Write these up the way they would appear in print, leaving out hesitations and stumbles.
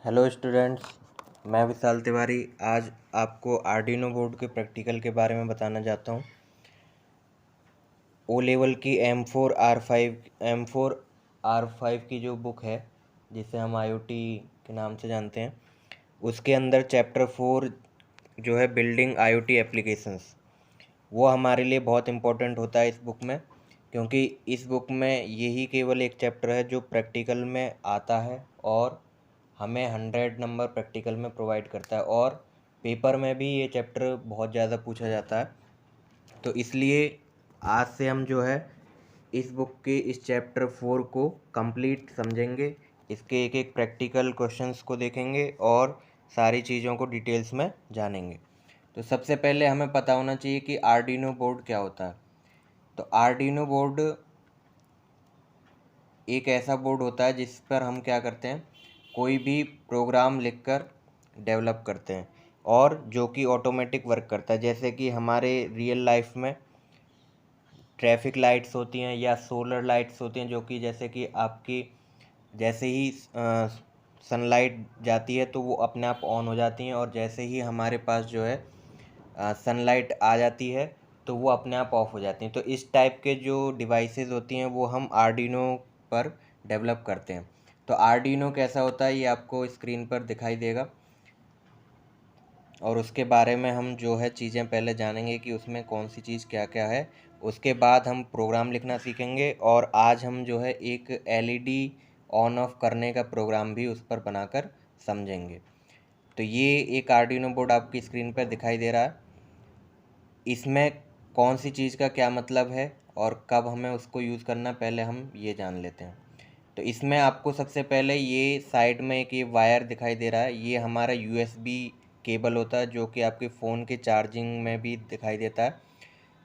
Hello students, मैं विशाल तिवारी आज आपको आर्डिनो बोर्ड के प्रैक्टिकल के बारे में बताना चाहता हूँ। ओ लेवल की M4R5 की जो बुक है, जिसे हम आईओटी के नाम से जानते हैं, उसके अंदर चैप्टर 4 जो है बिल्डिंग आईओटी एप्लीकेशंस, वो हमारे लिए बहुत इम्पोर्टेंट होता है इस बुक में, क्योंकि इस बुक में यही केवल एक चैप्टर है जो प्रैक्टिकल में आता है और हमें 100 नंबर प्रैक्टिकल में प्रोवाइड करता है, और पेपर में भी ये चैप्टर बहुत ज़्यादा पूछा जाता है। तो इसलिए आज से हम जो है इस बुक के इस चैप्टर 4 को कंप्लीट समझेंगे, इसके एक एक प्रैक्टिकल क्वेश्चंस को देखेंगे और सारी चीज़ों को डिटेल्स में जानेंगे। तो सबसे पहले हमें पता होना चाहिए कि आर्डिनो बोर्ड क्या होता है। तो आर्डिनो बोर्ड एक ऐसा बोर्ड होता है जिस पर हम क्या करते हैं, कोई भी प्रोग्राम लिखकर डेवलप करते हैं, और जो कि ऑटोमेटिक वर्क करता है। जैसे कि हमारे रियल लाइफ में ट्रैफिक लाइट्स होती हैं या सोलर लाइट्स होती हैं, जो कि जैसे कि आपकी जैसे ही सनलाइट जाती है तो वो अपने आप ऑन हो जाती हैं, और जैसे ही हमारे पास जो है सनलाइट आ जाती है तो वो अपने आप ऑफ हो जाती हैं। तो इस टाइप के जो डिवाइसेस होती हैं वो हम आर्डिनो पर डेवलप करते हैं। तो आर्डिनो कैसा होता है ये आपको स्क्रीन पर दिखाई देगा, और उसके बारे में हम जो है चीज़ें पहले जानेंगे कि उसमें कौन सी चीज़ क्या क्या है। उसके बाद हम प्रोग्राम लिखना सीखेंगे, और आज हम जो है एक एलईडी ऑन ऑफ करने का प्रोग्राम भी उस पर बनाकर समझेंगे। तो ये एक आर्डिनो बोर्ड आपकी स्क्रीन पर दिखाई दे रहा है। इसमें कौन सी चीज़ का क्या मतलब है और कब हमें उसको यूज़ करना, पहले हम ये जान लेते हैं। तो इसमें आपको सबसे पहले ये साइड में एक ये वायर दिखाई दे रहा है, ये हमारा यूएसबी केबल होता है, जो कि आपके फ़ोन के चार्जिंग में भी दिखाई देता है।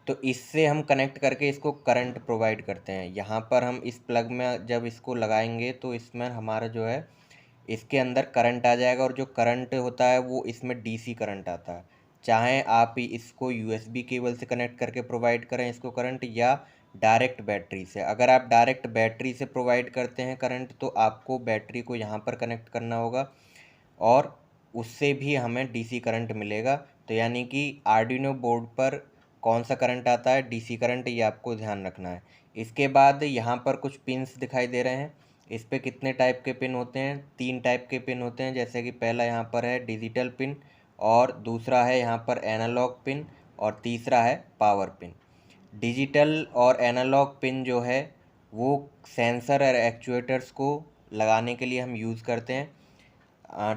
तो इससे हम कनेक्ट करके इसको करंट प्रोवाइड करते हैं। यहाँ पर हम इस प्लग में जब इसको लगाएंगे तो इसमें हमारा जो है इसके अंदर करंट आ जाएगा, और जो करंट होता है वो इसमें डीसी करंट आता है। चाहे आप इसको यूएसबी केबल से कनेक्ट करके प्रोवाइड करें इसको करंट, या डायरेक्ट बैटरी से। अगर आप डायरेक्ट बैटरी से प्रोवाइड करते हैं करंट तो आपको बैटरी को यहाँ पर कनेक्ट करना होगा, और उससे भी हमें डीसी करंट मिलेगा। तो यानी कि आर्डिनो बोर्ड पर कौन सा करंट आता है, डीसी करंट, ये आपको ध्यान रखना है। इसके बाद यहाँ पर कुछ पिन्स दिखाई दे रहे हैं। इस पे कितने टाइप के पिन होते हैं, 3 टाइप के पिन होते हैं। जैसे कि पहला यहाँ पर है डिजिटल पिन, और दूसरा है यहाँ पर एनालॉग पिन, और तीसरा है पावर पिन। डिजिटल और एनालॉग पिन जो है वो सेंसर और एक्चुएटर्स को लगाने के लिए हम यूज़ करते हैं।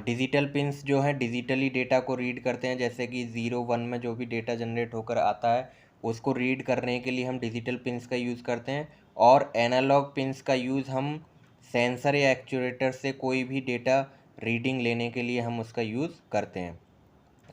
डिजिटल पिंस जो हैं डिजिटली डेटा को रीड करते हैं, जैसे कि 0 1 में जो भी डेटा जनरेट होकर आता है उसको रीड करने के लिए हम डिजिटल पिंस का यूज़ करते हैं। और एनालॉग पिंस का यूज़ हम सेंसर या एक्चुएटर से कोई भी डेटा रीडिंग लेने के लिए हम उसका यूज़ करते हैं।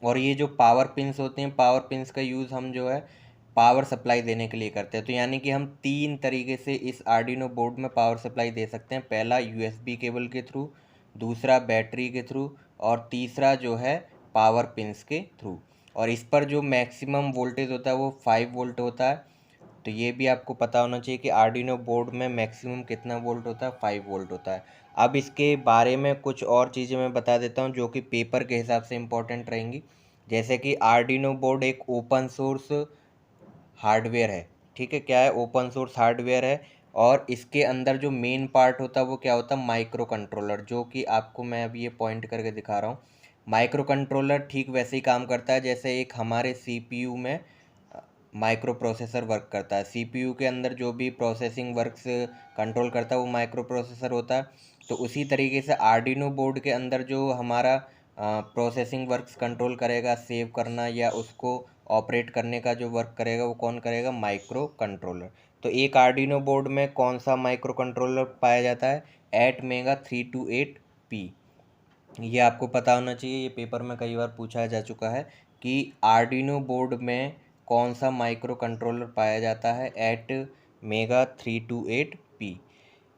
और ये जो पावर पिंस होते हैं, पावर पिंस का यूज़ हम जो है पावर सप्लाई देने के लिए करते हैं। तो यानी कि हम 3 तरीके से इस आर्डिनो बोर्ड में पावर सप्लाई दे सकते हैं। पहला यूएसबी केबल के थ्रू, दूसरा बैटरी के थ्रू, और तीसरा जो है पावर पिंस के थ्रू। और इस पर जो मैक्सिमम वोल्टेज होता है वो 5 वोल्ट होता है। तो ये भी आपको पता होना चाहिए कि आर्डिनो बोर्ड में मैक्सिमम कितना वोल्ट होता है, 5 वोल्ट होता है। अब इसके बारे में कुछ और चीज़ें मैं बता देता हूँ जो कि पेपर के हिसाब से इम्पोर्टेंट रहेंगी। जैसे कि आर्डिनो बोर्ड एक ओपन सोर्स हार्डवेयर है। ठीक है, क्या है, ओपन सोर्स हार्डवेयर है। और इसके अंदर जो मेन पार्ट होता है वो क्या होता है, माइक्रो कंट्रोलर, जो कि आपको मैं अभी ये पॉइंट करके दिखा रहा हूँ। माइक्रो कंट्रोलर ठीक वैसे ही काम करता है जैसे एक हमारे सीपीयू में माइक्रो प्रोसेसर वर्क करता है। सीपीयू के अंदर जो भी प्रोसेसिंग वर्क्स कंट्रोल करता है वो माइक्रो प्रोसेसर होता है। तो उसी तरीके से आर्डिनो बोर्ड के अंदर जो हमारा प्रोसेसिंग वर्क्स कंट्रोल करेगा, सेव करना या उसको ऑपरेट करने का जो वर्क करेगा वो कौन करेगा, माइक्रो कंट्रोलर। तो एक आर्डिनो बोर्ड में कौन सा माइक्रो कंट्रोलर पाया जाता है, एटमेगा 328P। ये आपको पता होना चाहिए, ये पेपर में कई बार पूछा जा चुका है कि आर्डिनो बोर्ड में कौन सा माइक्रो कंट्रोलर पाया जाता है, एटमेगा 328P।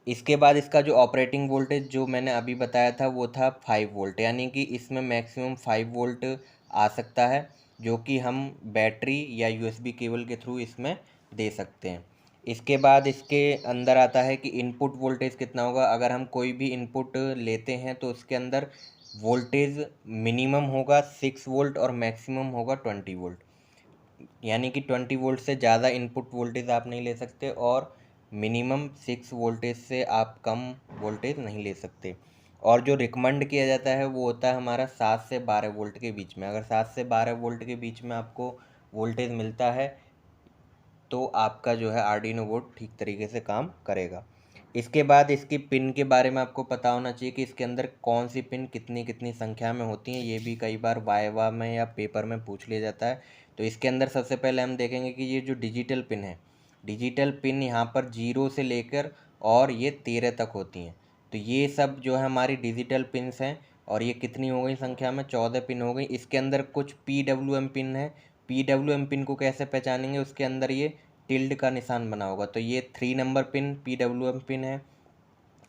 इसके बाद इसका जो ऑपरेटिंग वोल्टेज जो मैंने अभी बताया था वो था 5 वोल्ट, यानी कि इसमें मैक्सिमम 5 वोल्ट आ सकता है, जो कि हम बैटरी या यूएसबी केबल के थ्रू इसमें दे सकते हैं। इसके बाद इसके अंदर आता है कि इनपुट वोल्टेज कितना होगा। अगर हम कोई भी इनपुट लेते हैं तो उसके अंदर वोल्टेज मिनिमम होगा 6 वोल्ट और मैक्सिमम होगा 20 वोल्ट। यानी कि 20 वोल्ट से ज़्यादा इनपुट वोल्टेज आप नहीं ले सकते और मिनिमम 6 वोल्टेज से आप कम वोल्टेज नहीं ले सकते। और जो रिकमेंड किया जाता है वो होता है हमारा 7 से 12 वोल्ट के बीच में। अगर 7 से 12 वोल्ट के बीच में आपको वोल्टेज मिलता है तो आपका जो है आर्डिनो बोर्ड ठीक तरीके से काम करेगा। इसके बाद इसकी पिन के बारे में आपको पता होना चाहिए कि इसके अंदर कौन सी पिन कितनी कितनी संख्या में होती हैं। ये भी कई बार वाइवा में या पेपर में पूछ लिया जाता है। तो इसके अंदर सबसे पहले हम देखेंगे कि ये जो डिजिटल पिन है, डिजिटल पिन यहाँ पर 0 से लेकर और ये 13 तक होती हैं। तो ये सब जो है हमारी डिजिटल पिन्स हैं और ये कितनी हो गई संख्या में, 14 पिन हो गई। इसके अंदर कुछ PWM पिन है। PWM पिन को कैसे पहचानेंगे, उसके अंदर ये टिल्ड का निशान बना होगा। तो ये 3 नंबर पिन PWM पिन है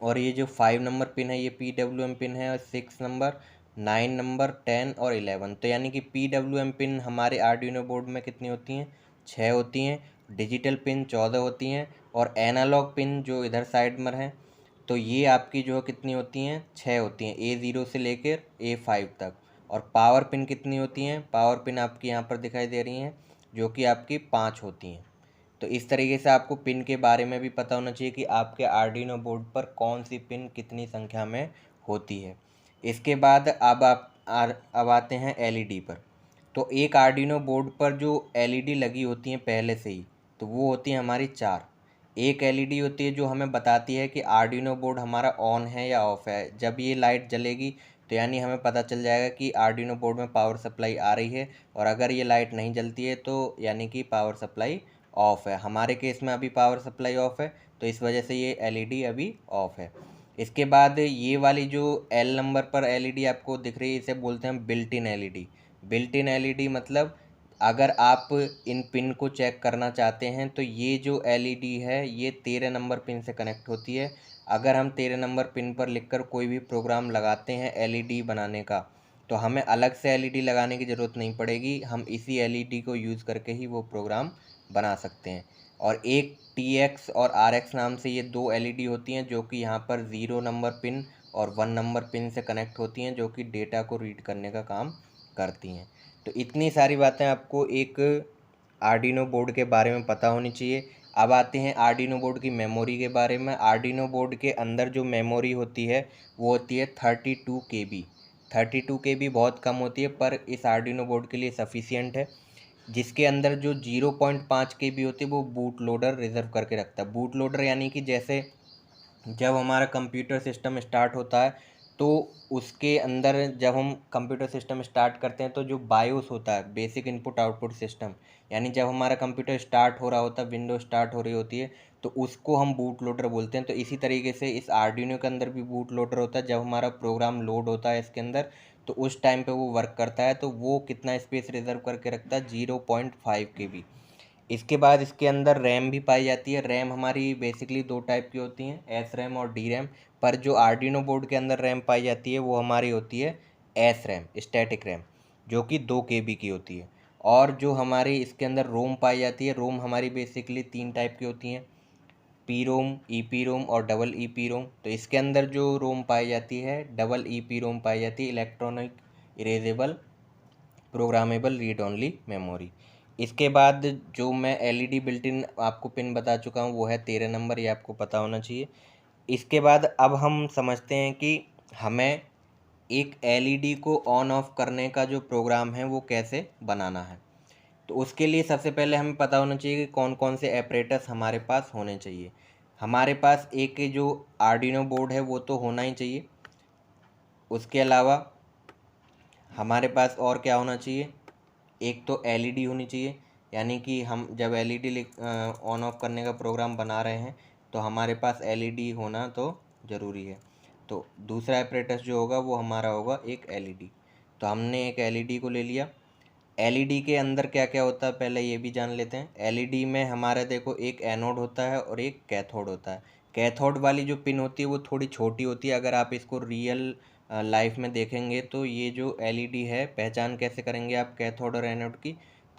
और ये जो 5 नंबर पिन है ये PWM पिन है और 6 नंबर, 9 नंबर, 10 और 11। तो यानी कि PWM पिन हमारे आर्डिनो बोर्ड में कितनी होती हैं, 6 होती हैं। डिजिटल पिन 14 होती हैं और एनालॉग पिन जो इधर साइड में है तो ये आपकी जो कितनी होती हैं, 6 होती हैं, A0 से लेकर A5 तक। और पावर पिन कितनी होती हैं, पावर पिन आपकी यहाँ पर दिखाई दे रही हैं जो कि आपकी 5 होती हैं। तो इस तरीके से आपको पिन के बारे में भी पता होना चाहिए कि आपके आर्डिनो बोर्ड पर कौन सी पिन कितनी संख्या में होती है। इसके बाद अब आते हैं एलईडी पर। तो एक आर्डिनो बोर्ड पर जो एलईडी लगी होती हैं पहले से ही, तो वो होती है हमारी 4। एक एलईडी होती है जो हमें बताती है कि आर्डिनो बोर्ड हमारा ऑन है या ऑफ है। जब ये लाइट जलेगी तो यानी हमें पता चल जाएगा कि आर्डिनो बोर्ड में पावर सप्लाई आ रही है, और अगर ये लाइट नहीं जलती है तो यानी कि पावर सप्लाई ऑफ है। हमारे केस में अभी पावर सप्लाई ऑफ है तो इस वजह से ये एलईडी अभी ऑफ है। इसके बाद ये वाली जो एल नंबर पर एलईडी आपको दिख रही है इसे बोलते हैं built in LED. Built in LED मतलब अगर आप इन पिन को चेक करना चाहते हैं तो ये जो एलईडी है ये 13 नंबर पिन से कनेक्ट होती है। अगर हम 13 नंबर पिन पर लिखकर कोई भी प्रोग्राम लगाते हैं एलईडी बनाने का तो हमें अलग से एलईडी लगाने की ज़रूरत नहीं पड़ेगी, हम इसी एलईडी को यूज़ करके ही वो प्रोग्राम बना सकते हैं। और एक TX और RX नाम से ये 2 एलईडी होती हैं जो कि यहाँ पर 0 नंबर पिन और 1 नंबर पिन से कनेक्ट होती हैं, जो कि डेटा को रीड करने का काम करती हैं। तो इतनी सारी बातें आपको एक आर्डिनो बोर्ड के बारे में पता होनी चाहिए। अब आते हैं आर्डिनो बोर्ड की मेमोरी के बारे में। आर्डिनो बोर्ड के अंदर जो मेमोरी होती है वो होती है 32 KB। 32 KB बहुत कम होती है पर इस आर्डिनो बोर्ड के लिए सफिशियंट है। जिसके अंदर जो 0.5 KB होती है वो बूट लोडर रिजर्व करके रखता है। बूट लोडर यानी कि जैसे जब हमारा कंप्यूटर सिस्टम स्टार्ट होता है तो उसके अंदर जब हम कंप्यूटर सिस्टम स्टार्ट करते हैं तो जो बायोस होता है, बेसिक इनपुट आउटपुट सिस्टम, यानी जब हमारा कंप्यूटर स्टार्ट हो रहा होता है, विंडो स्टार्ट हो रही होती है तो उसको हम बूट लोडर बोलते हैं। तो इसी तरीके से इस आर्डिनो के अंदर भी बूट लोडर होता है। जब हमारा प्रोग्राम लोड होता है इसके अंदर तो उस टाइम पे वो वर्क करता है। तो वो कितना स्पेस रिजर्व करके रखता है, 0.5 KB। इसके बाद इसके अंदर रैम भी पाई जाती है। रैम हमारी बेसिकली 2 टाइप की होती हैं, एस रैम और डी रैम। पर जो आर्डिनो बोर्ड के अंदर रैम पाई जाती है वो हमारी होती है एस रैम, स्टैटिक रैम, जो कि 2 KB की होती है। और जो हमारी इसके अंदर रोम पाई जाती है, रोम हमारी बेसिकली 3 टाइप की होती हैं, पी रोम, ईपी रोम और डबल ईपी रोम। तो इसके अंदर जो रोम पाई जाती है, डबल ईपी रोम पाई जाती है, electronic erasable programmable read only memory. इसके बाद जो मैं एलईडी बिल्ट इन आपको पिन बता चुका हूँ वो है 13 नंबर, ये आपको पता होना चाहिए। इसके बाद अब हम समझते हैं कि हमें एक एलईडी को ऑन ऑफ करने का जो प्रोग्राम है वो कैसे बनाना है। तो उसके लिए सबसे पहले हमें पता होना चाहिए कि कौन कौन से ऑपरेटर्स हमारे पास होने चाहिए। हमारे पास एक जो आर्डिनो बोर्ड है वो तो होना ही चाहिए। उसके अलावा हमारे पास और क्या होना चाहिए, एक तो एलईडी होनी चाहिए, यानी कि हम जब एलईडी ऑन ऑफ करने का प्रोग्राम बना रहे हैं तो हमारे पास एलईडी होना तो ज़रूरी है। तो दूसरा ऑपरेटर जो होगा वो हमारा होगा एक एलईडी। तो हमने एक एलईडी को ले लिया। एलईडी के अंदर क्या क्या होता है पहले ये भी जान लेते हैं। एलईडी में हमारा देखो एक एनोड होता है और एक कैथोड होता है। कैथोड वाली जो पिन होती है वो थोड़ी छोटी होती है। अगर आप इसको रियल लाइफ में देखेंगे तो ये जो एलईडी है, पहचान कैसे करेंगे आप कैथोड और एनोड की।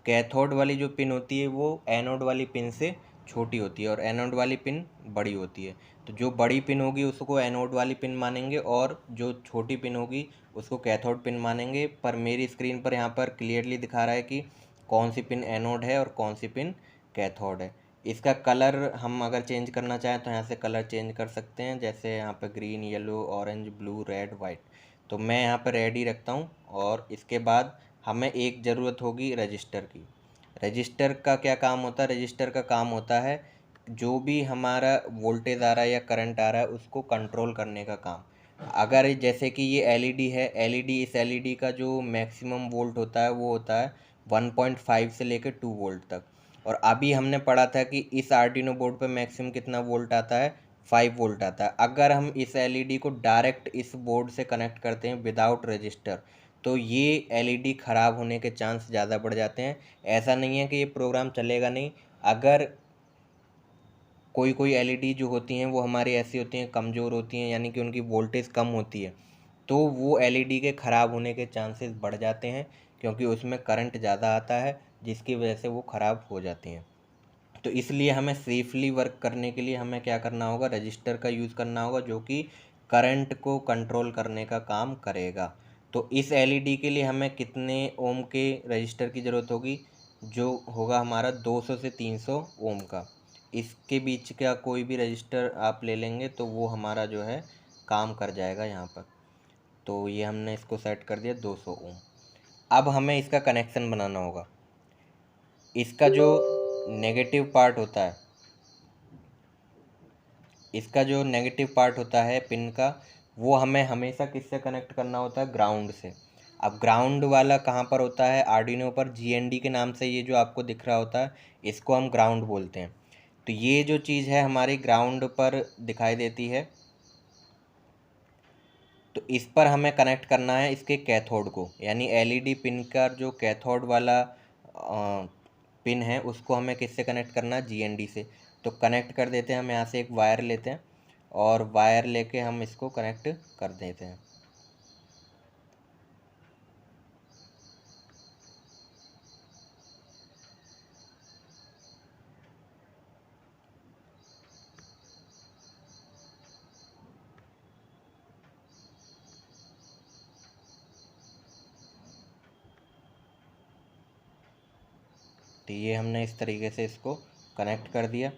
कैथोड वाली जो पिन होती है वो एनोड वाली पिन से छोटी होती है और एनोड वाली पिन बड़ी होती है। तो जो बड़ी पिन होगी उसको एनोड वाली पिन मानेंगे और जो छोटी पिन होगी उसको कैथोड पिन मानेंगे। पर मेरी स्क्रीन पर यहाँ पर क्लियरली दिखा रहा है कि कौन सी पिन एनोड है और कौन सी पिन कैथोड है। इसका कलर हम अगर चेंज करना चाहें तो यहाँ से कलर चेंज कर सकते हैं, जैसे यहाँ पर green, yellow, orange, blue, red, white. तो मैं यहाँ पर रेड ही रखता हूँ। और इसके बाद हमें एक ज़रूरत होगी रजिस्टर की। रजिस्टर का क्या काम होता है? रजिस्टर का काम होता है जो भी हमारा वोल्टेज आ रहा है या करंट आ रहा है उसको कंट्रोल करने का काम। अगर जैसे कि ये एलईडी है, एलईडी, इस एलईडी का जो मैक्सिमम वोल्ट होता है वो होता है 1.5 से लेकर 2 वोल्ट तक। और अभी हमने पढ़ा था कि इस आर्डिनो बोर्ड पे मैक्सिमम कितना वोल्ट आता है? 5 वोल्ट आता है। अगर हम इस एलईडी को डायरेक्ट इस बोर्ड से कनेक्ट करते हैं विदाउट रजिस्टर तो ये एलईडी ख़राब होने के चांस ज़्यादा बढ़ जाते हैं। ऐसा नहीं है कि ये प्रोग्राम चलेगा नहीं। अगर कोई कोई एलईडी जो होती हैं वो हमारी ऐसी होती हैं, कमज़ोर होती हैं, यानी कि उनकी वोल्टेज कम होती है, तो वो एलईडी के ख़राब होने के चांसेस बढ़ जाते हैं क्योंकि उसमें करंट ज़्यादा आता है जिसकी वजह से वो ख़राब हो जाती हैं। तो इसलिए हमें सेफली वर्क करने के लिए हमें क्या करना होगा? रजिस्टर का यूज़ करना होगा जो कि करंट को कंट्रोल करने का काम करेगा। तो इस एलईडी के लिए हमें कितने ओम के रजिस्टर की ज़रूरत होगी? जो होगा हमारा 200 से 300 ओम का। इसके बीच का कोई भी रजिस्टर आप ले लेंगे तो वो हमारा जो है काम कर जाएगा यहाँ पर। तो ये हमने इसको सेट कर दिया 200 ओम। अब हमें इसका कनेक्शन बनाना होगा। इसका जो नेगेटिव पार्ट होता है, इसका जो नेगेटिव पार्ट होता है पिन का, वो हमें हमेशा किससे कनेक्ट करना होता है? ग्राउंड से। अब ग्राउंड वाला कहाँ पर होता है? आर्डिनो पर जीएनडी के नाम से ये जो आपको दिख रहा होता है इसको हम ग्राउंड बोलते हैं। तो ये जो चीज़ है हमारी ग्राउंड पर दिखाई देती है, तो इस पर हमें कनेक्ट करना है इसके कैथोड को, यानी एलईडी पिन का जो कैथोड वाला पिन है उसको हमें किससे कनेक्ट करना है? जीएनडी से। तो कनेक्ट कर देते हैं, हम यहाँ से एक वायर लेते हैं और वायर लेके हम इसको कनेक्ट कर देते हैं। तो ये हमने इस तरीके से इसको कनेक्ट कर दिया।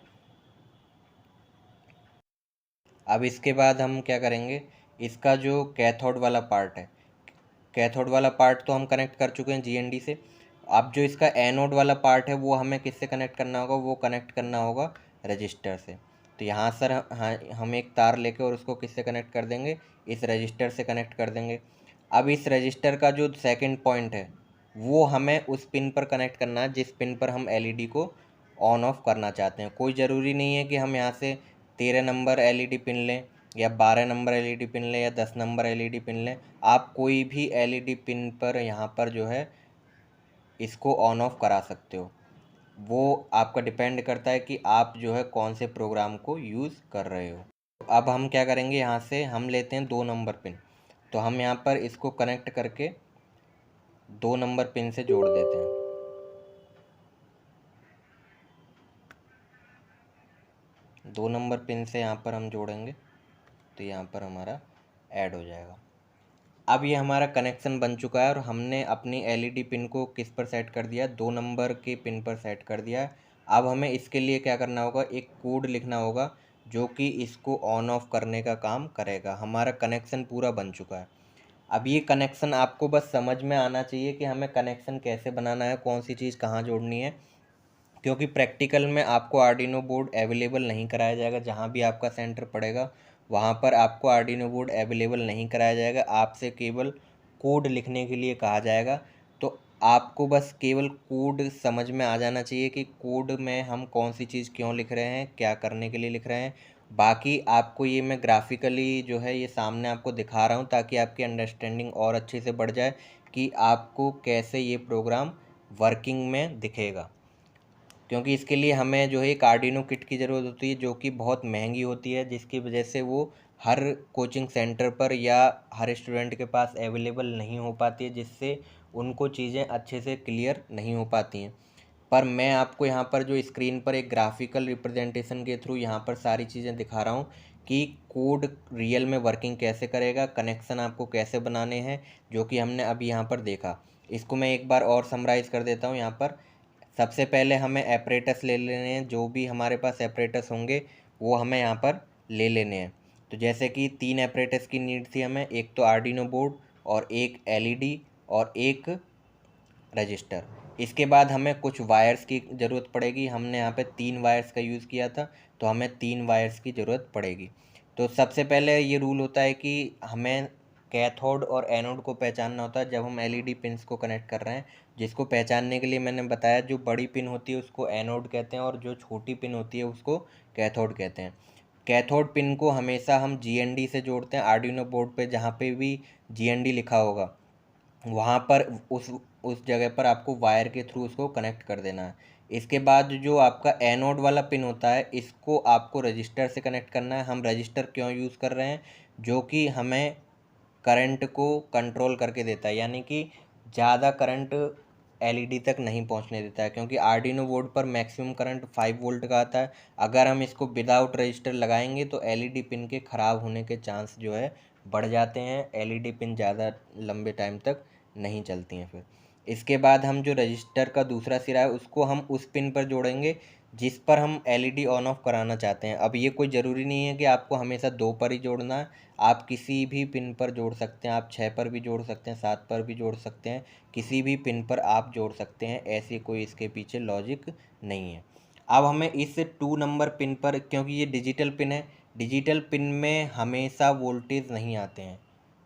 अब इसके बाद हम क्या करेंगे? इसका जो कैथोड वाला पार्ट है, कैथोड वाला पार्ट तो हम कनेक्ट कर चुके हैं जीएनडी से। अब जो इसका एनोड वाला पार्ट है वो हमें किससे कनेक्ट करना होगा? वो कनेक्ट करना होगा रजिस्टर से। तो यहाँ सर हाँ, हम एक तार लेके और उसको किससे कनेक्ट कर देंगे? इस रजिस्टर से कनेक्ट कर देंगे। अब इस रजिस्टर का जो सेकंड पॉइंट है वो हमें उस पिन पर कनेक्ट करना है जिस पिन पर हम एलईडी को ऑन ऑफ करना चाहते हैं। कोई ज़रूरी नहीं है कि हम यहाँ से 13 नंबर एलईडी पिन लें या 12 नंबर एलईडी पिन लें या 10 नंबर एलईडी पिन लें। आप कोई भी एलईडी पिन पर यहाँ पर जो है इसको ऑन ऑफ करा सकते हो। वो आपका डिपेंड करता है कि आप जो है कौन से प्रोग्राम को यूज़ कर रहे हो। अब हम क्या करेंगे? यहाँ से हम लेते हैं 2 नंबर पिन। तो हम यहाँ पर इसको कनेक्ट करके 2 नंबर पिन से जोड़ देते हैं। 2 नंबर पिन से यहाँ पर हम जोड़ेंगे तो यहाँ पर हमारा ऐड हो जाएगा। अब ये हमारा कनेक्शन बन चुका है और हमने अपनी एलईडी पिन को किस पर सेट कर दिया? 2 नंबर के पिन पर सेट कर दिया है। अब हमें इसके लिए क्या करना होगा? एक कोड लिखना होगा जो कि इसको ऑन ऑफ करने का काम करेगा। हमारा कनेक्शन पूरा बन चुका है। अब ये कनेक्शन आपको बस समझ में आना चाहिए कि हमें कनेक्शन कैसे बनाना है, कौन सी चीज़ कहाँ जोड़नी है, क्योंकि प्रैक्टिकल में आपको आर्डिनो बोर्ड अवेलेबल नहीं कराया जाएगा। जहाँ भी आपका सेंटर पड़ेगा वहाँ पर आपको आर्डिनो बोर्ड अवेलेबल नहीं कराया जाएगा। आपसे केवल कोड लिखने के लिए कहा जाएगा। तो आपको बस केवल कोड समझ में आ जाना चाहिए कि कोड में हम कौन सी चीज़ क्यों लिख रहे हैं, क्या करने के लिए लिख रहे हैं। बाकी आपको ये मैं ग्राफिकली जो है ये सामने आपको दिखा रहा हूँ ताकि आपकी अंडरस्टैंडिंग और अच्छे से बढ़ जाए कि आपको कैसे ये प्रोग्राम वर्किंग में दिखेगा। क्योंकि इसके लिए हमें जो है एक आर्डिनो किट की ज़रूरत होती है जो कि बहुत महंगी होती है, जिसकी वजह से वो हर कोचिंग सेंटर पर या हर स्टूडेंट के पास अवेलेबल नहीं हो पाती है, जिससे उनको चीज़ें अच्छे से क्लियर नहीं हो पाती हैं। पर मैं आपको यहाँ पर जो स्क्रीन पर एक ग्राफिकल रिप्रेजेंटेशन के थ्रू यहाँ पर सारी चीज़ें दिखा रहा हूँ कि कोड रियल में वर्किंग कैसे करेगा, कनेक्शन आपको कैसे बनाने हैं, जो कि हमने अभी यहाँ पर देखा। इसको मैं एक बार और समराइज़ कर देता हूँ। यहाँ पर सबसे पहले हमें एपरेटस ले लेने हैं, जो भी हमारे पास एपरेटस होंगे वो हमें यहाँ पर ले लेने हैं। तो जैसे कि 3 एपरेटस की नीड थी हमें, एक तो आर्डिनो बोर्ड और एक एलईडी और एक रजिस्टर। इसके बाद हमें कुछ वायर्स की ज़रूरत पड़ेगी। हमने यहाँ पे 3 वायर्स का यूज़ किया था, तो हमें 3 वायर्स की ज़रूरत पड़ेगी। तो सबसे पहले ये रूल होता है कि हमें कैथोड और एनोड को पहचानना होता है जब हम एलईडी पिन्स को कनेक्ट कर रहे हैं, जिसको पहचानने के लिए मैंने बताया जो बड़ी पिन होती है उसको एनोड कहते हैं और जो छोटी पिन होती है उसको कैथोड कहते हैं। कैथोड पिन को हमेशा हम जीएनडी से जोड़ते हैं। आर्डिनो बोर्ड पे जहाँ पे भी जीएनडी लिखा होगा वहाँ पर उस जगह पर आपको वायर के थ्रू उसको कनेक्ट कर देना है। इसके बाद जो आपका एनोड वाला पिन होता है इसको आपको रजिस्टर से कनेक्ट करना है। हम रजिस्टर क्यों यूज़ कर रहे हैं? जो कि हमें करंट को कंट्रोल करके देता है, यानी कि ज़्यादा करंट एलईडी तक नहीं पहुंचने देता है, क्योंकि आर्डिनो बोर्ड पर मैक्सिमम करंट 5 वोल्ट का आता है। अगर हम इसको विदाउट रजिस्टर लगाएंगे तो एलईडी पिन के ख़राब होने के चांस जो है बढ़ जाते हैं। एलईडी पिन ज़्यादा लंबे टाइम तक नहीं चलती हैं। फिर इसके बाद हम जो रजिस्टर का दूसरा सिरा है उसको हम उस पिन पर जोड़ेंगे जिस पर हम एलईडी ऑन ऑफ कराना चाहते हैं। अब ये कोई ज़रूरी नहीं है कि आपको हमेशा 2 पर ही जोड़ना है, आप किसी भी पिन पर जोड़ सकते हैं। आप 6 पर भी जोड़ सकते हैं, 7 पर भी जोड़ सकते हैं, किसी भी पिन पर आप जोड़ सकते हैं। ऐसी कोई इसके पीछे लॉजिक नहीं है। अब हमें इस 2 नंबर पिन पर, क्योंकि ये डिजिटल पिन है, डिजिटल पिन में हमेशा वोल्टेज नहीं आते हैं,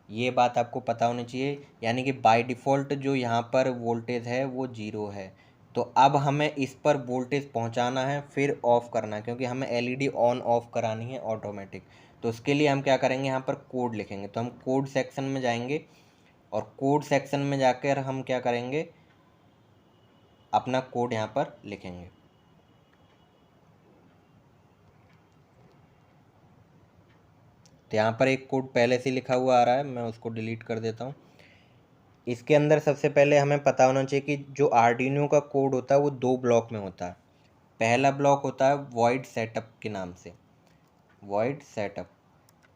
ये बात आपको पता होनी चाहिए। यानी कि बाय डिफ़ॉल्ट जो यहाँ पर वोल्टेज है वो 0 है। तो अब हमें इस पर वोल्टेज पहुँचाना है फिर ऑफ़ करना है, क्योंकि हमें एलईडी ऑन ऑफ़ करानी है ऑटोमेटिक। तो उसके लिए हम क्या करेंगे, यहाँ पर कोड लिखेंगे। तो हम कोड सेक्शन में जाएंगे और कोड सेक्शन में जाकर हम क्या करेंगे, अपना कोड यहाँ पर लिखेंगे। तो यहाँ पर एक कोड पहले से लिखा हुआ आ रहा है, मैं उसको डिलीट कर देता हूँ। इसके अंदर सबसे पहले हमें पता होना चाहिए कि जो आर्डिनो का कोड होता है वो 2 ब्लॉक में होता है। पहला ब्लॉक होता है वॉइड सेटअप के नाम से, वॉइड सेटअप।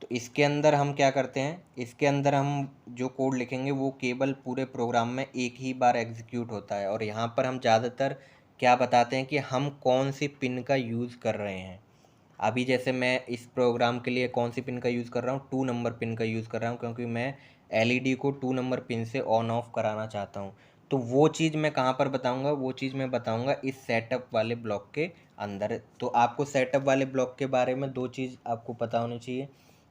तो इसके अंदर हम क्या करते हैं, इसके अंदर हम जो कोड लिखेंगे वो केवल पूरे प्रोग्राम में एक ही बार एग्जीक्यूट होता है। और यहाँ पर हम ज़्यादातर क्या बताते हैं कि हम कौन सी पिन का यूज़ कर रहे हैं। अभी जैसे मैं इस प्रोग्राम के लिए कौन सी पिन का यूज़ कर रहा हूँ, 2 नंबर पिन का यूज़ कर रहा हूँ, क्योंकि मैं एलईडी को 2 नंबर पिन से ऑन ऑफ कराना चाहता हूँ। तो वो चीज़ मैं कहाँ पर बताऊँगा, वो चीज़ मैं बताऊँगा इस सेटअप वाले ब्लॉक के अंदर। तो आपको सेटअप वाले ब्लॉक के बारे में 2 चीज़ आपको पता होनी चाहिए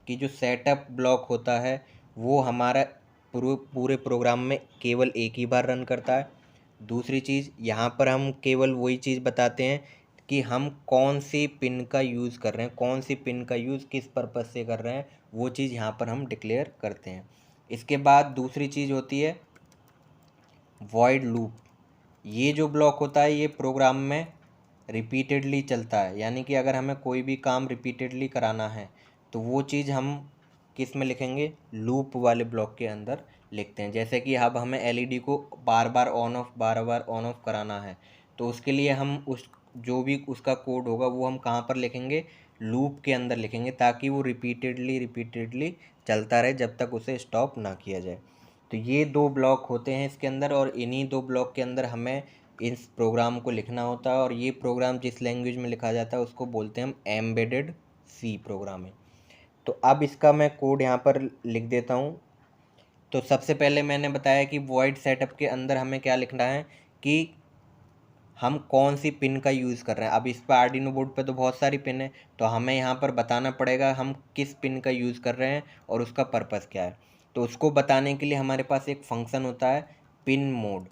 कि जो सेटअप ब्लॉक होता है वो हमारा पूरे प्रोग्राम में केवल एक ही बार रन करता है। दूसरी चीज़, यहाँ पर हम केवल वही चीज़ बताते हैं कि हम कौन सी पिन का यूज़ कर रहे हैं, कौन सी पिन का यूज़ किस पर्पज़ से कर रहे हैं, वो चीज़ यहाँ पर हम डिक्लेयर करते हैं। इसके बाद दूसरी चीज़ होती है वॉइड लूप। ये जो ब्लॉक होता है ये प्रोग्राम में रिपीटेडली चलता है, यानी कि अगर हमें कोई भी काम रिपीटेडली कराना है तो वो चीज़ हम किस में लिखेंगे, लूप वाले ब्लॉक के अंदर लिखते हैं। जैसे कि अब हमें एलईडी को बार बार ऑन ऑफ कराना है, तो उसके लिए हम उस जो भी उसका कोड होगा वो हम कहाँ पर लिखेंगे, लूप के अंदर लिखेंगे, ताकि वो रिपीटेडली चलता रहे जब तक उसे स्टॉप ना किया जाए। तो ये 2 ब्लॉक होते हैं इसके अंदर, और इन्हीं 2 ब्लॉक के अंदर हमें इस प्रोग्राम को लिखना होता है। और ये प्रोग्राम जिस लैंग्वेज में लिखा जाता है उसको बोलते हैं हम एम्बेडेड सी प्रोग्रामिंग। तो अब इसका मैं कोड यहाँ पर लिख देता हूँ। तो सबसे पहले मैंने बताया कि वॉइड सेटअप के अंदर हमें क्या लिखना है कि हम कौन सी पिन का यूज़ कर रहे हैं। अब इस पर आर्डिनो बोर्ड पे तो बहुत सारी पिन है, तो हमें यहाँ पर बताना पड़ेगा हम किस पिन का यूज़ कर रहे हैं और उसका पर्पज़ क्या है। तो उसको बताने के लिए हमारे पास एक फंक्शन होता है पिन मोड।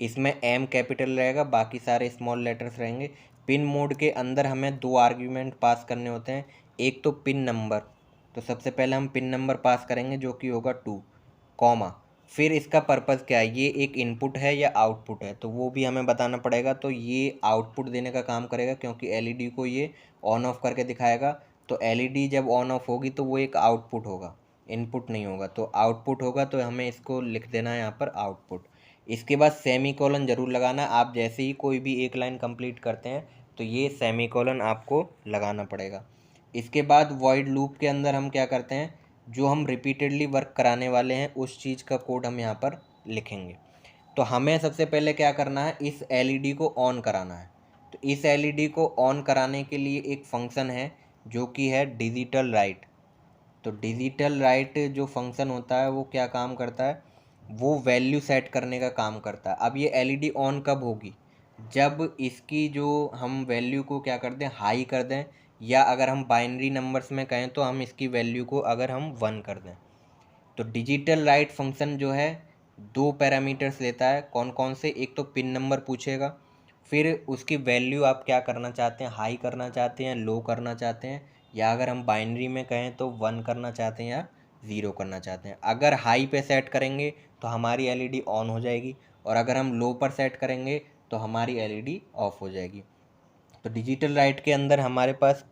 इसमें एम कैपिटल रहेगा, बाकी सारे स्मॉल लेटर्स रहेंगे। पिन मोड के अंदर हमें 2 आर्ग्यूमेंट पास करने होते हैं। एक तो पिन नंबर, तो सबसे पहले हम पिन नंबर पास करेंगे जो कि होगा 2, कॉमा, फिर इसका पर्पज़ क्या है, ये एक इनपुट है या आउटपुट है, तो वो भी हमें बताना पड़ेगा। तो ये आउटपुट देने का काम करेगा, क्योंकि एलईडी को ये ऑन ऑफ करके दिखाएगा। तो एलईडी जब ऑन ऑफ होगी तो वो एक आउटपुट होगा, इनपुट नहीं होगा। तो आउटपुट होगा, तो हमें इसको लिख देना है यहाँ पर आउटपुट। इसके बाद सेमीकोलन ज़रूर लगाना। आप जैसे ही कोई भी एक लाइन कंप्लीट करते हैं तो ये सेमीकोलन आपको लगाना पड़ेगा। इसके बाद वॉइड लूप के अंदर हम क्या करते हैं, जो हम रिपीटेडली वर्क कराने वाले हैं उस चीज़ का कोड हम यहाँ पर लिखेंगे। तो हमें सबसे पहले क्या करना है, इस एलईडी को ऑन कराना है। तो इस एलईडी को ऑन कराने के लिए एक फंक्शन है जो कि है डिजिटल राइट। तो डिजिटल राइट जो फंक्शन होता है वो क्या काम करता है, वो वैल्यू सेट करने का काम करता है। अब ये एलईडी ऑन कब होगी, जब इसकी जो हम वैल्यू को क्या कर दें, हाई कर दें, या अगर हम बाइनरी नंबर्स में कहें तो हम इसकी वैल्यू को अगर हम 1 कर दें। तो डिजिटल राइट फंक्शन जो है 2 पैरामीटर्स लेता है। कौन कौन से, एक तो पिन नंबर पूछेगा, फिर उसकी वैल्यू आप क्या करना चाहते हैं, हाई करना चाहते हैं, लो करना चाहते हैं, या अगर हम बाइनरी में कहें तो 1 करना चाहते हैं या 0 करना चाहते हैं। अगर हाई पे सेट करेंगे तो हमारी एलईडी ऑन हो जाएगी, और अगर हम लो पर सेट करेंगे तो हमारी एलईडी ऑफ हो जाएगी। तो डिजिटल राइट के अंदर हमारे पास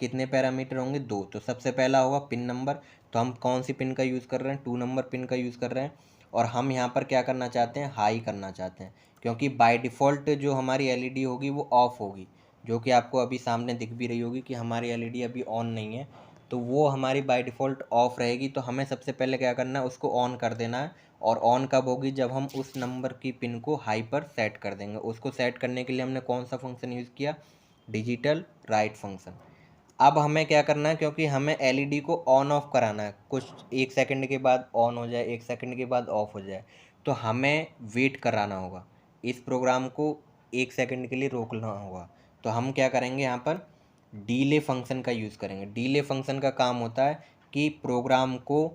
कितने पैरामीटर होंगे, 2। तो सबसे पहला होगा पिन नंबर। तो हम कौन सी पिन का यूज़ कर रहे हैं, 2 नंबर पिन का यूज़ कर रहे हैं। और हम यहाँ पर क्या करना चाहते हैं, हाई करना चाहते हैं, क्योंकि बाय डिफ़ॉल्ट जो हमारी एलईडी होगी वो ऑफ होगी, जो कि आपको अभी सामने दिख भी रही होगी कि हमारी एलईडी अभी ऑन नहीं है। तो वो हमारी बाय डिफ़ॉल्ट ऑफ रहेगी। तो हमें सबसे पहले क्या करना है, उसको ऑन कर देना है। और ऑन कब होगी, जब हम उस नंबर की पिन को हाई पर सेट कर देंगे। उसको सेट करने के लिए हमने कौन सा फंक्शन यूज़ किया, डिजिटल राइट फंक्शन। अब हमें क्या करना है, क्योंकि हमें एलईडी को ऑन ऑफ कराना है, कुछ 1 सेकंड के बाद ऑन हो जाए, 1 सेकंड के बाद ऑफ हो जाए, तो हमें वेट कराना होगा। इस प्रोग्राम को 1 सेकंड के लिए रोकना होगा। तो हम क्या करेंगे, यहाँ पर डीले फंक्शन का यूज़ करेंगे। डीले फंक्शन का काम होता है कि प्रोग्राम को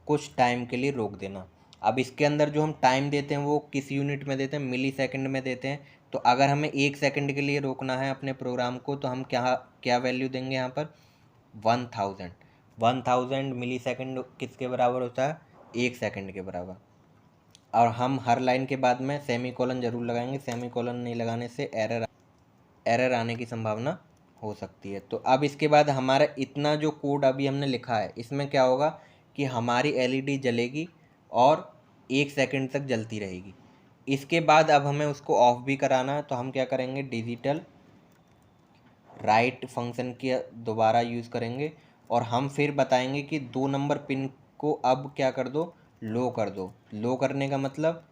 कुछ टाइम के लिए रोक देना। अब इसके अंदर जो हम टाइम देते हैं वो किस यूनिट में देते हैं, मिली सेकंड में देते हैं। तो अगर हमें 1 सेकंड के लिए रोकना है अपने प्रोग्राम को, तो हम क्या क्या वैल्यू देंगे यहाँ पर, 1000। 1000 मिली सेकंड किसके बराबर होता है, 1 सेकंड के बराबर। और हम हर लाइन के बाद में सेमीकोलन ज़रूर लगाएंगे। सेमीकोलन नहीं लगाने से एरर आने की संभावना हो सकती है। तो अब इसके बाद हमारा इतना जो कोड अभी हमने लिखा है, इसमें क्या होगा कि हमारी एलईडी जलेगी और 1 सेकंड तक जलती रहेगी। इसके बाद अब हमें उसको ऑफ भी कराना है। तो हम क्या करेंगे, डिजिटल राइट फंक्शन की दोबारा यूज़ करेंगे, और हम फिर बताएंगे कि 2 नंबर पिन को अब क्या कर दो, लो कर दो। लो करने का मतलब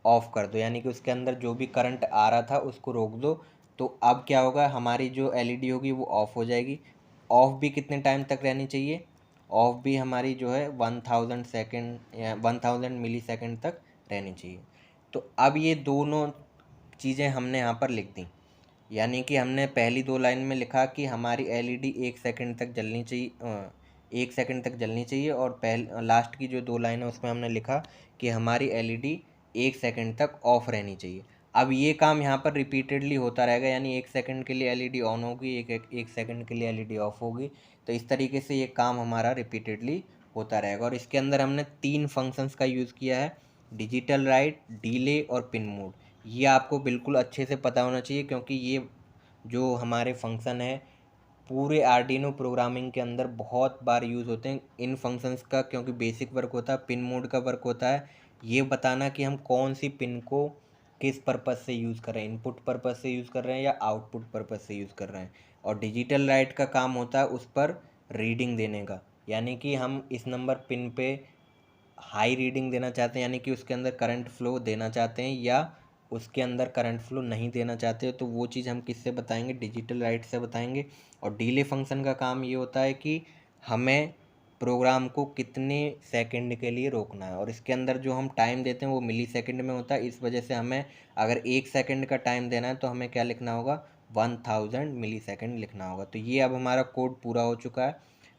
ऑफ़ कर दो, यानी कि उसके अंदर जो भी करंट आ रहा था उसको रोक दो। तो अब क्या होगा, हमारी जो एलईडी होगी वो ऑफ़ हो जाएगी। ऑफ़ भी कितने टाइम तक रहनी चाहिए, ऑफ़ भी हमारी जो है 1000 सेकंड या 1000 मिली सेकंड तक रहनी चाहिए। तो अब ये दोनों चीज़ें हमने यहाँ पर लिख दी। यानी कि हमने पहली 2 लाइन में लिखा कि हमारी एलईडी 1 सेकंड तक जलनी चाहिए, 1 सेकंड तक जलनी चाहिए, और लास्ट की जो 2 लाइन है उसमें हमने लिखा कि हमारी एलईडी 1 सेकंड तक ऑफ रहनी चाहिए। अब ये काम यहाँ पर रिपीटेडली होता रहेगा, यानी 1 सेकंड के लिए एलईडी ऑन होगी, एक सेकंड के लिए एलईडी ऑफ होगी। तो इस तरीके से ये काम हमारा रिपीटेडली होता रहेगा। और इसके अंदर हमने 3 फंक्शंस का यूज़ किया है, डिजिटल राइट, डिले और पिन मोड। ये आपको बिल्कुल अच्छे से पता होना चाहिए, क्योंकि ये जो हमारे फंक्शन है पूरे आर्डिनो प्रोग्रामिंग के अंदर बहुत बार यूज़ होते हैं। इन फंक्शंस का क्योंकि बेसिक वर्क होता है, पिन मोड का वर्क होता है ये बताना कि हम कौन सी पिन को किस पर्पज़ से यूज़ कर रहे हैं, इनपुट पर्पज़ से यूज़ कर रहे हैं या आउटपुट पर्पज़ से यूज़ कर रहे हैं। और डिजिटल राइट का काम होता है उस पर रीडिंग देने का, यानी कि हम इस नंबर पिन पे हाई रीडिंग देना चाहते हैं, यानी कि उसके अंदर करंट फ्लो देना चाहते हैं, या उसके अंदर करंट फ्लो नहीं देना चाहते हो, तो वो चीज़ हम किससे बताएंगे, डिजिटल राइट से बताएंगे। और डिले फंक्शन का काम ये होता है कि हमें प्रोग्राम को कितने सेकंड के लिए रोकना है, और इसके अंदर जो हम टाइम देते हैं वो मिली सेकंड में होता है। इस वजह से हमें अगर 1 सेकंड का टाइम देना है तो हमें क्या लिखना होगा, 1000 मिली सेकंड लिखना होगा। तो ये अब हमारा कोड पूरा हो चुका है।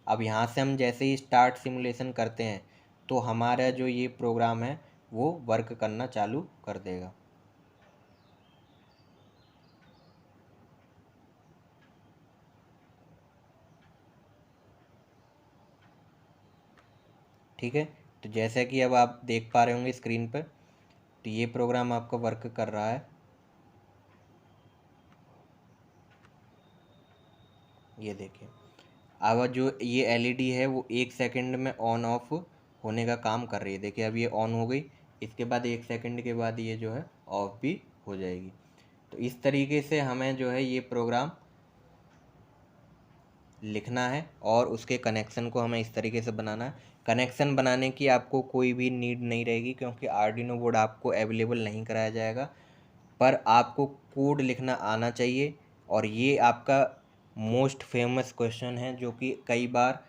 अब यहाँ से हम जैसे ही स्टार्ट सिमुलेशन करते हैं तो हमारा जो ये प्रोग्राम है वो वर्क करना चालू कर देगा। ठीक है, तो जैसा कि अब आप देख पा रहे होंगे स्क्रीन पर, तो ये प्रोग्राम आपका वर्क कर रहा है। ये देखिए, अब जो ये एलईडी है वो 1 सेकंड में ऑन ऑफ होने का काम कर रही है। देखिए अब ये ऑन हो गई, इसके बाद 1 सेकंड के बाद ये जो है ऑफ भी हो जाएगी। तो इस तरीके से हमें जो है ये प्रोग्राम लिखना है और उसके कनेक्शन को हमें इस तरीके से बनाना है। कनेक्शन बनाने की आपको कोई भी नीड नहीं रहेगी क्योंकि आर्डिनो बोर्ड आपको अवेलेबल नहीं कराया जाएगा, पर आपको कोड लिखना आना चाहिए। और ये आपका मोस्ट फेमस क्वेश्चन है जो कि कई बार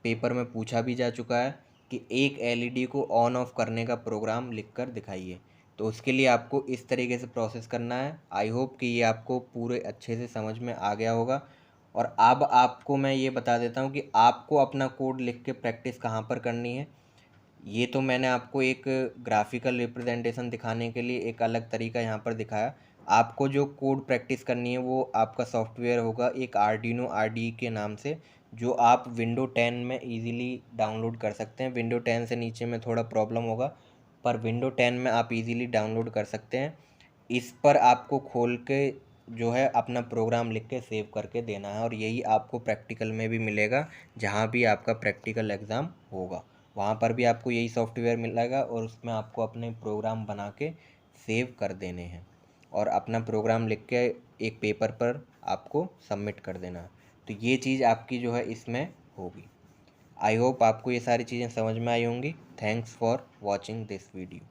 पेपर में पूछा भी जा चुका है कि एक एलईडी को ऑन ऑफ करने का प्रोग्राम लिखकर दिखाइए। तो उसके लिए आपको इस तरीके से प्रोसेस करना है। आई होप कि ये आपको पूरे अच्छे से समझ में आ गया होगा। और अब आपको मैं ये बता देता हूँ कि आपको अपना कोड लिख के प्रैक्टिस कहाँ पर करनी है। ये तो मैंने आपको एक ग्राफिकल रिप्रेजेंटेशन दिखाने के लिए एक अलग तरीका यहाँ पर दिखाया। आपको जो कोड प्रैक्टिस करनी है वो आपका सॉफ्टवेयर होगा एक आर्डिनो आरडी के नाम से, जो आप विंडो 10 में इजीली डाउनलोड कर सकते हैं। विंडो 10 से नीचे में थोड़ा प्रॉब्लम होगा, पर विंडो 10 में आप इजीली डाउनलोड कर सकते हैं। इस पर आपको खोल के जो है अपना प्रोग्राम लिख के सेव करके देना है, और यही आपको प्रैक्टिकल में भी मिलेगा। जहाँ भी आपका प्रैक्टिकल एग्ज़ाम होगा वहाँ पर भी आपको यही सॉफ्टवेयर मिलेगा, और उसमें आपको अपने प्रोग्राम बना के सेव कर देने हैं और अपना प्रोग्राम लिख के एक पेपर पर आपको सबमिट कर देना है। तो ये चीज़ आपकी जो है इसमें होगी। आई होप आपको ये सारी चीज़ें समझ में आई होंगी। Thanks for watching this video.